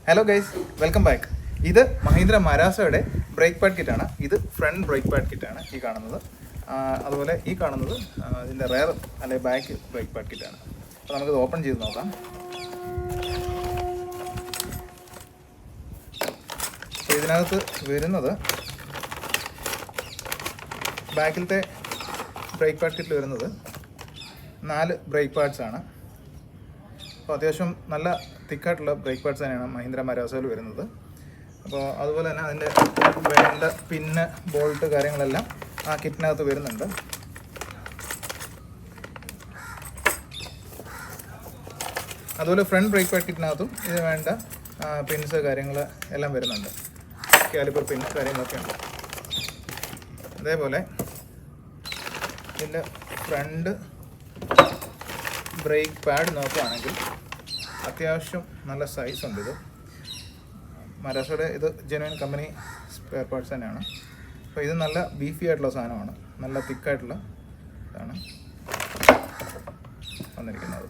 Hello guys, welcome back. ഇത് Mahindra മരാസയുടെ brake pad കിറ്റാണ്. ഇത് front brake pad കിറ്റാണ് ഈ കാണുന്നത്. അതുപോലെ ഈ കാണുന്നത് ഇതിൻ്റെ റെയർ അല്ലെ ബാക്ക് ബ്രേക്ക് പാഡ് കിറ്റാണ്. അപ്പോൾ നമുക്കിത് ഓപ്പൺ ചെയ്ത് നോക്കാം. അപ്പോൾ ഇതിനകത്ത് വരുന്നത് ബാക്കിലത്തെ ബ്രേക്ക് പാഡ് കിറ്റിൽ വരുന്നത് 4 ബ്രേക്ക് പാഡ്സ് ആണ്. അപ്പോൾ അത്യാവശ്യം നല്ല തിക്കായിട്ടുള്ള ബ്രേക്ക് പാഡ്സ് തന്നെയാണ് മഹീന്ദ്ര മരാസയിൽ വരുന്നത്. അപ്പോൾ അതുപോലെ തന്നെ അതിൻ്റെ വേണ്ട പിന്ന് ബോൾട്ട് കാര്യങ്ങളെല്ലാം ആ കിറ്റിനകത്ത് വരുന്നുണ്ട്. അതുപോലെ ഫ്രണ്ട് ബ്രേക്ക് പാഡ് കിറ്റിനകത്തും ഇത് വേണ്ട പിൻസ് കാര്യങ്ങൾ എല്ലാം വരുന്നുണ്ട്. കാലിപ്പർ പിൻ കാര്യങ്ങളൊക്കെ ഉണ്ട്. അതേപോലെ ഇതിൻ്റെ ഫ്രണ്ട് ബ്രേക്ക് പാഡ് നോക്കുകയാണെങ്കിൽ അത്യാവശ്യം നല്ല സൈസ് ഉണ്ട്. ഇത് മരാസയുടെ ഇത് ജെനുവിൻ കമ്പനി സ്പെയർ പാർട്സ് തന്നെയാണ്. അപ്പോൾ ഇത് നല്ല ബീഫി ആയിട്ടുള്ള സാധനമാണ്, നല്ല തിക്കായിട്ടുള്ള ഇതാണ് വന്നിരിക്കുന്നത്.